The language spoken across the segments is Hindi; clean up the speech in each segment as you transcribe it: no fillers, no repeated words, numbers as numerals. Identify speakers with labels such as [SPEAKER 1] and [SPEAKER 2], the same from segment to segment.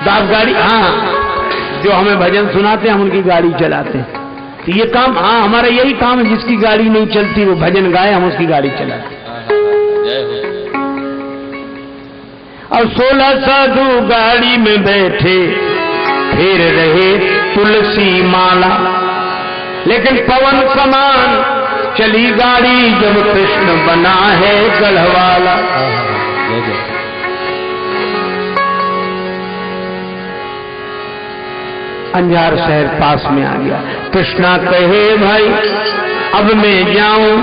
[SPEAKER 1] दाप गाड़ी, हाँ, जो हमें भजन सुनाते हैं हम उनकी गाड़ी चलाते हैं। तो ये काम, हाँ, हमारा यही काम है। जिसकी गाड़ी नहीं चलती वो भजन गाए, हम उसकी गाड़ी चलाते। अब 16 साधु गाड़ी में बैठे फिर रहे तुलसी माला, लेकिन पवन समान चली गाड़ी जब कृष्ण बना है गढ़वाला। अंजार शहर पास में आ गया। कृष्णा कहे भाई अब मैं जाऊं,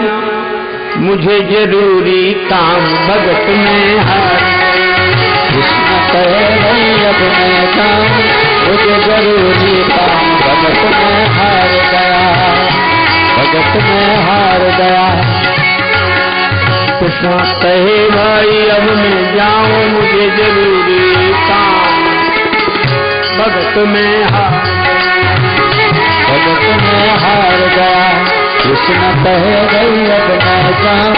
[SPEAKER 1] मुझे जरूरी काम भगत में है।
[SPEAKER 2] कृष्णा कहे भाई अब मैं जाऊं, मुझे जरूरी काम भगत में हार गया, भगत में हार गया।
[SPEAKER 1] कृष्णा कहे भाई अब मैं जाऊं, मुझे जरूरी काम भगत में हार,
[SPEAKER 2] भगत में हार गया। कृष्ण कहे भाई अब मैं जाऊं,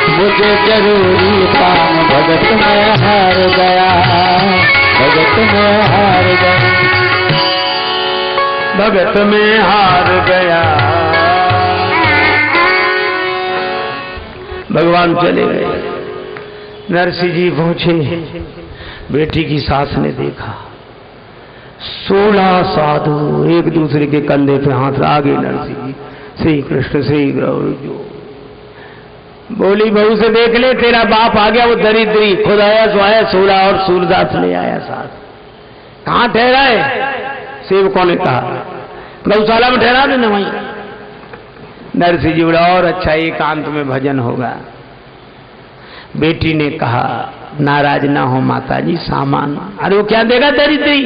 [SPEAKER 2] मुझे जरूरी काम भगत में हार गया, भगत में हार गया,
[SPEAKER 1] भगत में हार गया। भगवान चले गए। नरसिंह जी पहुंचे, बेटी की सास ने देखा। 16 साधु एक दूसरे के कंधे पे हाथ आगे। नरसिंह जी श्री कृष्ण श्री गौर। बोली बहू से देख ले, तेरा बाप आ गया, वो दरिद्री खुद आया सो आया, सूरा और सूरदास ले आया साथ। कहाँ ठहरा है? सेवकों ने कहा गौशाला में ठहरा देना वहीं। नरसिंह जी बोला और अच्छा एकांत में भजन होगा। बेटी ने कहा नाराज ना हो माता जी, सामान। अरे वो क्या देगा दरिद्री,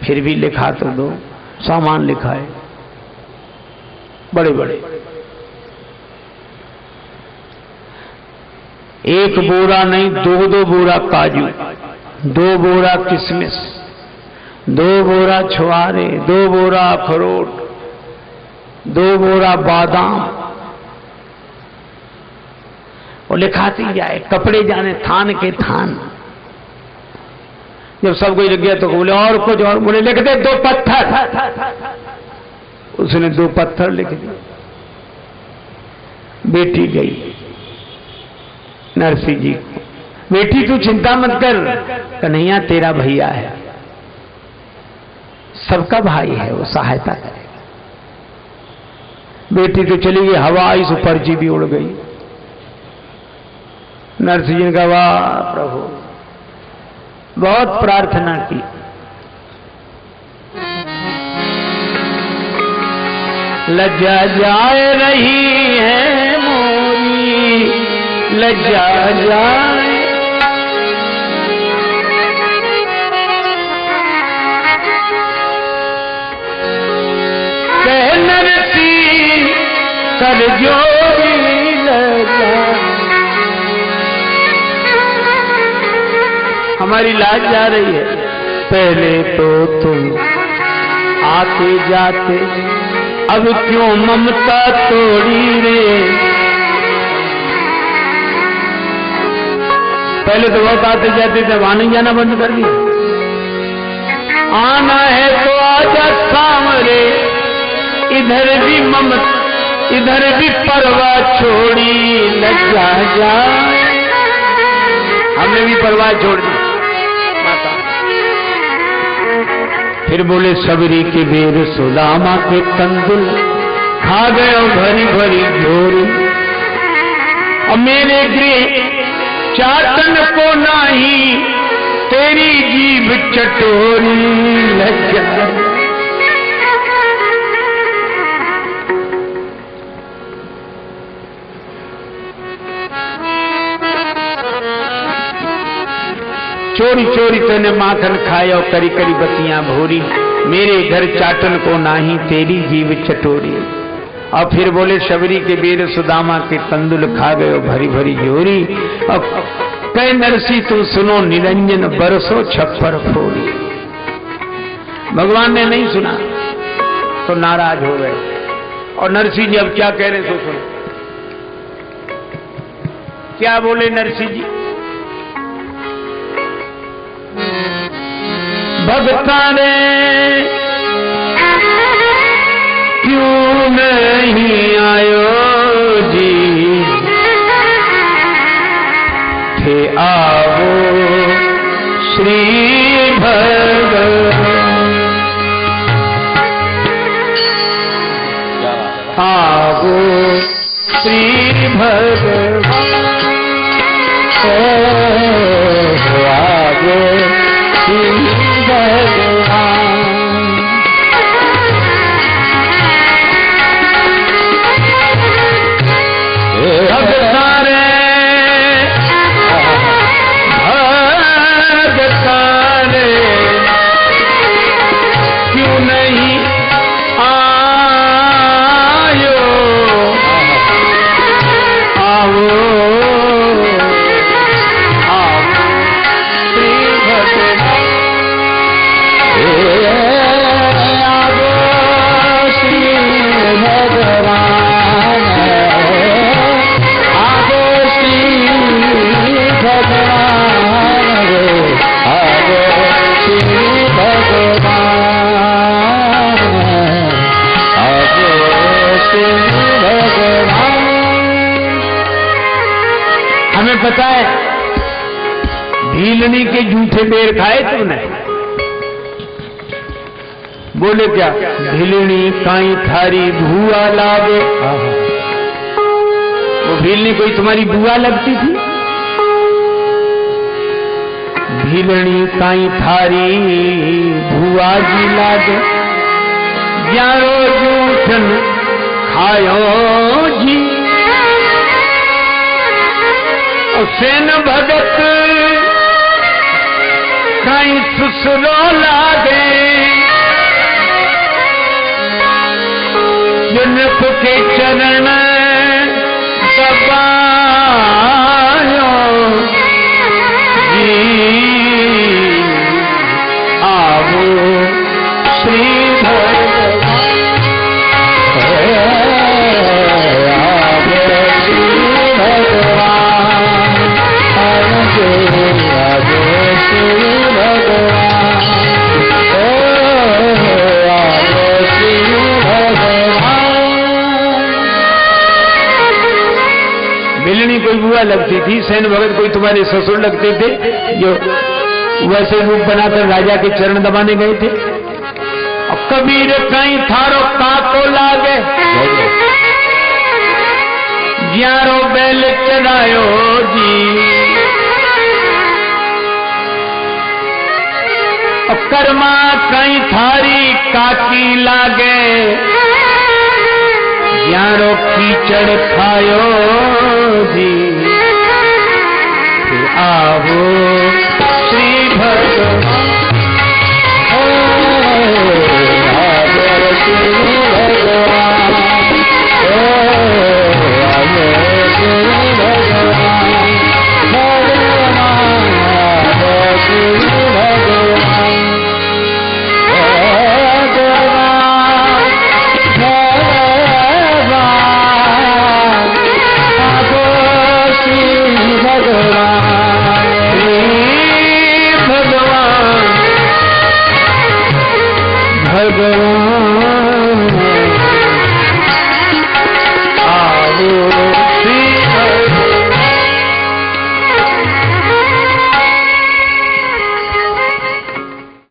[SPEAKER 1] फिर भी लिखा तो दो। सामान लिखा है बड़े बड़े, एक बोरा नहीं 2 बोरा काजू, 2 बोरा किशमिश, 2 बोरा छुआरे, 2 बोरा अखरोट, 2 बोरा बादाम। और लिखाती जाए, कपड़े जाने थान के थान। जब सब कोई लग गया तो बोले और कुछ, और बोले लिख दे 2 पत्थर। उसने 2 पत्थर लिख दिए। बेटी गई नरसिंह जी को, बेटी तू चिंता मत कर, कन्हैया तेरा भैया है, सबका भाई है, वो सहायता करेगा। बेटी तो चली गई, हवा आई सो पर्ची भी उड़ गई। नरसिंह जी ने कहा वाह प्रभु, बहुत प्रार्थना की। लज्जा जाए रही है मोरी, लज्जा जाए। कह नरसिंह कर जोरी लज्जा, हमारी लाज जा रही है। पहले तो तुम आते जाते, अब क्यों ममता तोड़ी रे। पहले तो बहुत आते जाते थे, वहां नहीं जाना बंद कर दिया। आना है तो आजा सामरे, इधर भी ममता इधर भी परवाह छोड़ी लज्जा जाए। हमने भी परवाह छोड़ दी माता। फिर बोले सबरी के बेर सुदामा के कंदुल, खा गए भरी भरी झोरी। और मेरे गृह चाटन को नाही, तेरी जीभ चटोरी लज्जा। चोरी चोरी तूने माखन खाया, करी करी बत्तियां भोरी। मेरे घर चाटन को नाही, तेरी जीव चटोरी। और फिर बोले शबरी के बेर सुदामा के कंदुल, खा गए भरी भरी झोरी। अब कह नरसी तू सुनो, निरंजन बरसो छप्पर फोड़ी। भगवान ने नहीं सुना तो नाराज हो गए। और नरसिंह जी अब क्या कह रहे सो सुनो। क्या बोले नरसिंह जी, भगता ने क्यों नहीं आयो जी, थे आवो श्री भगवान, आवो श्री भगवान,
[SPEAKER 2] आवो श्री भगवान।
[SPEAKER 1] क्यों नहीं आयो, आओ आओ श्री भगवान,
[SPEAKER 2] आवो श्री भगवान, आवो श्री भगवान, आवो श्री भगवान, आवो श्री भगवान।
[SPEAKER 1] हमें पता है भीलनी के जूठे बेर खाए तुमने? बोले क्या? भीलनी काई थारी भुआ लागे। वो भीलनी कोई तुम्हारी बुआ लगती थी? भीलनी काई थारी भुआ जी लागे, ग्यारो जूठन खायो जी, सेन भगत काई ससुरो लागे, जनक के चरण दबायो जी, आवो श्री भगवान,
[SPEAKER 2] आवो श्री भगवान, आवो श्री भगवान, आवो श्री भगवान।
[SPEAKER 1] मिलनी कोई बुआ लगती थी, सेन भगत कोई तुम्हारे ससुर लगते थे जो वैसे रूप बनाकर राजा के चरण दबाने गए थे। और कबीर कहीं थारो काको लागे, ग्यारो बैल चरायो जी, और कर्मा कहीं थारी काकी लागे, ग्यारो कीचड़ खायो जी, आवो श्री भगवान,
[SPEAKER 2] आवो श्री भगवान, आवो श्री भगवान, आवो श्री भगवान,
[SPEAKER 1] भगवान